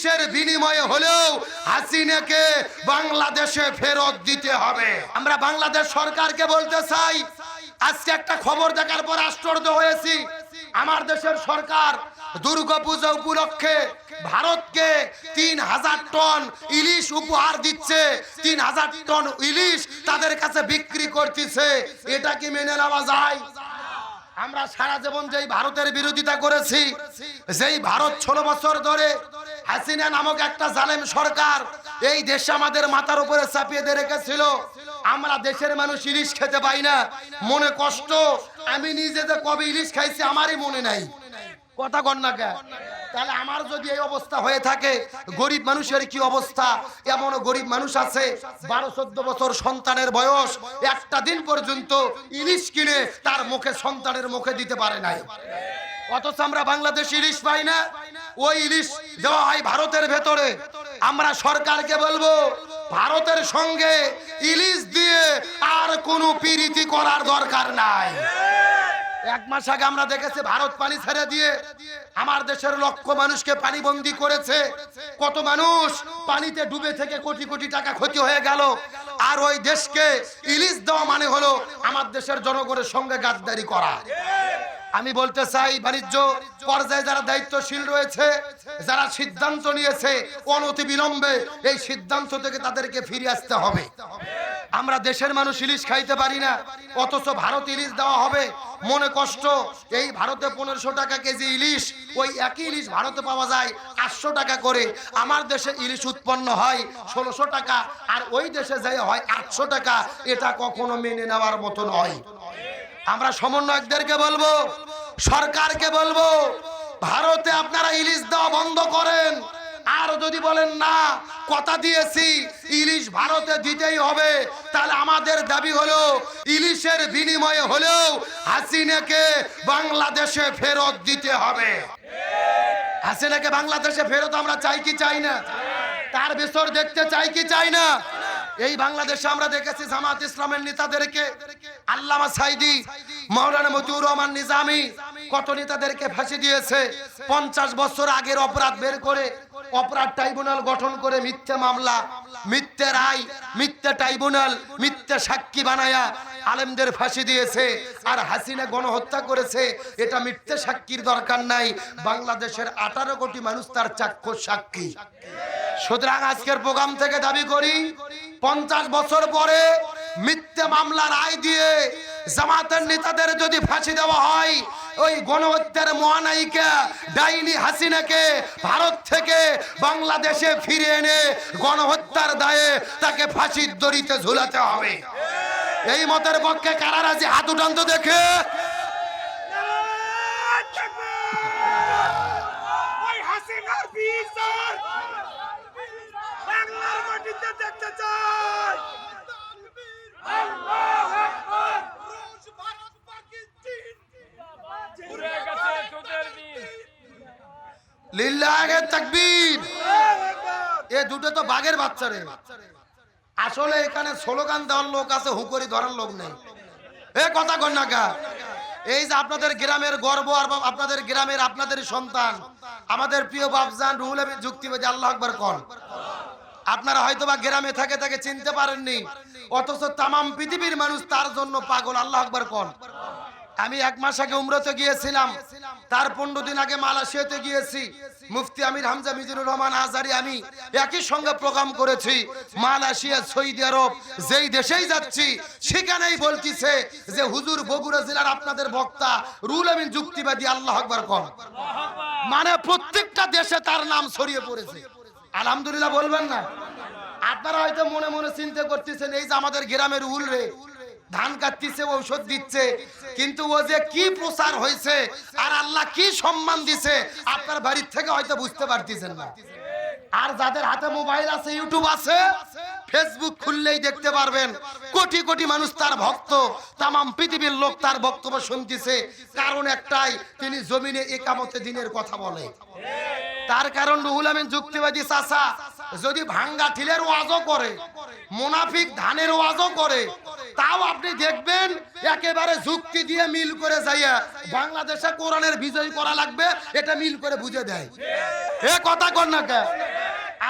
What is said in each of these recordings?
ইলিশের বিনিময়ে হলেও হাসিনাকে বাংলাদেশে ফেরত দিতে হবে। আমরা বাংলাদেশ সরকারকে বলতে চাই, আজকে একটা খবর দেখার পর আশ্চর্য হয়েছি। আমার দেশের সরকার দুর্গাপূজা উপলক্ষে ভারতকে 3000 টন ইলিশ উপহার দিচ্ছে। 3000 টন ইলিশ তাদের কাছে বিক্রি করতেছে। এটা কি মেনে নেওয়া যায়? আমরা সারা জীবন যেই ভারতের বিরোধিতা করেছি, যেই ভারত 16 বছর ধরে হাসিনা নামক একটা জালেম সরকার এই দেশে আমাদের মাথার উপরে চাপিয়ে দিয়ে রেখেছিল, আমরা দেশের মানুষ ইলিশ খেতে পাই না, মনে কষ্ট। আমি নিজে যে কবে ইলিশ খাইছি আমারই মনে নাই। কথা কন না কে? তাহলে আমার যদি এই অবস্থা হয়ে থাকে, গরিব মানুষের কি অবস্থা? এমনও গরিব মানুষ আছে 12-14 বছর সন্তানের বয়স, একটা দিন পর্যন্ত ইলিশ কিনে তার মুখে সন্তানের মুখে দিতে পারে নাই। অথচ আমরা বাংলাদেশ ইলিশ পাই না, ওই ইলিশ দেওয়া হয় ভারতের ভেতরে। আমরা সরকারকে বলবো, ভারতের সঙ্গে ইলিশ দিয়ে আর কোনো প্রীতি করার দরকার নাই। 1 মাস আগে আমরা দেখেছি ভারত পানি ছেড়ে দিয়ে আমার দেশের লক্ষ মানুষকে পানিবন্দী করেছে। কত মানুষ পানিতে ডুবে থেকে কোটি কোটি টাকা ক্ষতি হয়ে গেল। আর ওই দেশকে ইলিশ দেওয়া মানে হলো আমার দেশের জনগণের সঙ্গে গাদ্দারি করা। আমি বলতে চাই, বাণিজ্য পর্যায়ে যারা দায়িত্বশীল রয়েছে, যারা সিদ্ধান্ত নিয়েছে, অনতি বিলম্বে এই সিদ্ধান্ত থেকে তাদেরকে ফিরে আসতে হবে। আমরা দেশের মানুষ ইলিশ খাইতে পারি না, অথচ ভারত ইলিশ দেওয়া হবে। মনে কষ্ট। এই ভারতে 1500 টাকা কেজি ইলিশ, ওই একই ইলিশ ভারতে পাওয়া যায় 800 টাকা করে। আমার দেশে ইলিশ উৎপন্ন হয় 1600 টাকা, আর ওই দেশে যাই হয় 800 টাকা। এটা কখনো মেনে নেওয়ার মতো নয়। আমরা সমন্বয়কদেরকে বলবো, সরকারকে বলবো, ভারতে আপনারা ইলিশ দেওয়া বন্ধ করেন। আর যদি বলেন না, কথা দিয়েছি ইলিশ ভারতে দিতেই হবে, তাহলে আমাদের দাবি হলো ইলিশের বিনিময়ে হলেও হাসিনাকে বাংলাদেশে ফেরত দিতে হবে। হাসিনাকে বাংলাদেশে ফেরত আমরা চাই কি চাই না? তার বিচার দেখতে চাই কি চাই না? এই বাংলাদেশে আমরা দেখেছি জামাত ইসলামের নেতাদেরকে, আল্লামা সাইদি, মাওলানা মতিউর রহমান নিজামী, কত নেতাদেরকে ফাঁসি দিয়েছে। 50 বছর আগের অপরাধ বের করে অপরাধ ট্রাইব্যুনাল গঠন করে মিথ্যে মামলা, মিথ্যে রায়, মিথ্যে ট্রাইব্যুনাল, মিথ্যে সাক্ষী বানায়া আলেমদের ফাঁসি দিয়েছে। আর হাসিনা গণহত্যা করেছে। এটা মিথ্যে সাক্ষীর দরকার নাই, বাংলাদেশের 18 কোটি মানুষ তার চাক্ষুষ সাক্ষী। সুতরাং আজকের প্রোগ্রাম থেকে দাবি করি, 50 বছর পরে মিথ্যে মামলা রায় দিয়ে জামাতের নেতাদের যদি ফাঁসি দেওয়া হয়, ওই গণহত্যার মহানায়িকা ডাইনি হাসিনাকে ভারত থেকে বাংলাদেশে ফিরে এনে গণহত্যার দায়ে তাকে ফাঁসির দড়িতে ঝুলাতে হবে। এই মতের পক্ষে কারা রাজি? হাত উঠান তো দেখে। লিল্লাহে তাকবীর। এ দুটো তো বাঘের বাচ্চা রে। আসলে এখানে স্লোগান দেওয়ার লোক আছে, হুকরি ধরার লোক নেই। এ কথা কন না কা? এই যে আপনাদের গ্রামের গর্ব, আর আপনাদের গ্রামের আপনাদের সন্তান, আমাদের প্রিয় বাপজান রুহুল আমিন যুক্তিবাদী, আল্লাহ আকবার কোন। আপনারা হয়তো বা গ্রামে থাকে তাকে চিনতে পারেননি, অথচ তামাম পৃথিবীর মানুষ তার জন্য পাগল। আল্লাহ আকবার কোন। আমি 1 মাস আগে উমরাতে গিয়েছিলাম, তার 15 দিন আগে মালয়েশিয়াতে গিয়েছি। মুফতি আমির হামজা মিজানুর রহমান আজহারি আমি একই সঙ্গে প্রোগ্রাম করেছি। মালয়েশিয়া, সৌদি আরব, যেই দেশেই যাচ্ছি সেখানেই বলতিছে যে হুজুর বগুড়া জেলার আপনাদের বক্তা রুহুল আমিন যুক্তিবাদী। আল্লাহ আকবার কোন। মানে প্রত্যেকটা দেশে তার নাম ছড়িয়ে পড়েছে। আলহামদুলিল্লাহ বলবেন না? আপনারা হয়তো মনে মনে চিন্তা করতেছেন, এই যে আমাদের গ্রামের রুহুল রে, ধান কাটতেছে, ঔষধ দিচ্ছে, কিন্তু ও যে কি প্রচার হয়েছে আর আল্লাহ কি সম্মান দিছে আপনার বাড়ির থেকে হয়তো বুঝতে পারতেছেন না। আর যাদের হাতে মোবাইল আছে, ইউটিউব আছে, ফেসবুক খুললেই দেখতে পারবেন কোটি কোটি মানুষ তার ভক্ত, তামাম পৃথিবীর লোক তার বক্তব্য শুনতেছে। কারণ একটাই, তিনি জমিনে ইকামতে দ্বীনের কথা বলে। তার কারণ রুহুল আমিন যুক্তিবাদী চাচা যদি ভাঙ্গা ঠিলের ওয়াজও করে, মুনাফিক ধানের ওয়াজও করে, তাও আপনি দেখবেন একেবারে যুক্তি দিয়ে মিল করে যাইয়া বাংলাদেশে কোরআনের বিজয় করা লাগবে, এটা মিল করে বুঝে দেয়। এ কথা কর না কে?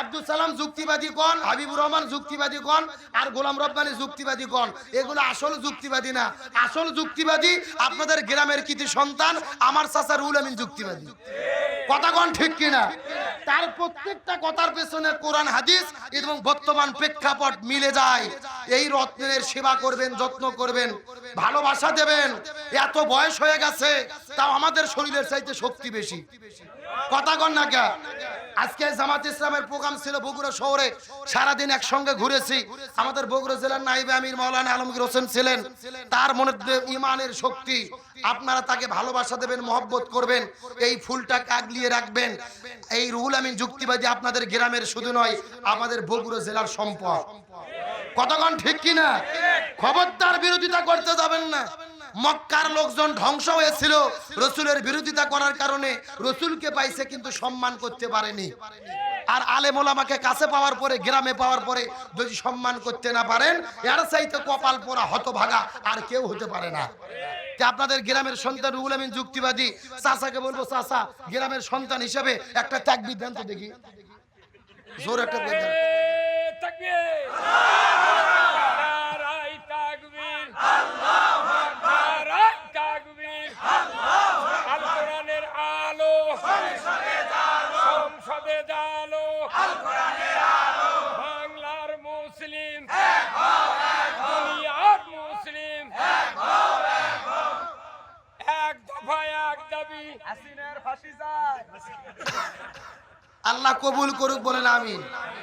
আব্দুল সালাম যুক্তিবাদী কোন, হাবিবুর রহমান যুক্তিবাদী কোন, আর গোলাম রব্বানী যুক্তিবাদী কোন? এগুলো আসল যুক্তিবাদী না। আসল যুক্তিবাদী আপনাদের গ্রামের কৃতি সন্তান আমার চাচা রুহুল আমিন যুক্তিবাদী। কথা কোন ঠিক কিনা? তার প্রত্যেকটা কথার পেছনে কোরআন হাদিস এবং বর্তমান প্রেক্ষাপট মিলে যায়। এই রত্নের সেবা করবেন, যত্ন করবেন, ভালোবাসা দেবেন। এত বয়স হয়ে গেছে, তাও আমাদের শরীরের চাইতে শক্তি বেশি। কথা কন না কে? আজকে জামাত ইসলামের প্রোগ্রাম ছিল বগুড়া শহরে, সারাদিন একসঙ্গে ঘুরেছি। আমাদের বগুড়া জেলার নাইবে আমির মাওলানা আলমগীর হোসেন ছিলেন। তার মধ্যে ইমানের শক্তি। আপনারা তাকে ভালোবাসা দেবেন, মহব্বত করবেন, এই ফুলটা আগলিয়ে রাখবেন। এই রুহুল আমিন যুক্তিবাদী আপনাদের গ্রামের শুধু নয়, আমাদের বগুড়া জেলার সম্পদ। কতক্ষণ ঠিক কিনা? খবরদার বিরোধিতা করতে যাবেন না। মক্কার লোকজন ধ্বংস হয়েছিল রসুলের বিরোধিতা করার কারণে। রসুলকে পাইছে কিন্তু সম্মান করতে পারেনি। আর আলেম ওলামাকে কাছে পাওয়ার পরে, গ্রামে পাওয়ার পরে যদি সম্মান করতে না পারেন, এর চাইতে কপাল পোড়া হতভাগা আর কেউ হতে পারে না। আপনাদের গ্রামের সন্তান রুহুল আমিন যুক্তিবাদী। চাচাকে বলবো, চাচা গ্রামের সন্তান হিসেবে একটা তাকবীর দেন তো দেখি, জোর একটা দেন। বাংলার মুসলিম, এক দফায় এক দাবি। আল্লাহ কবুল করুক, বলেন আমিন।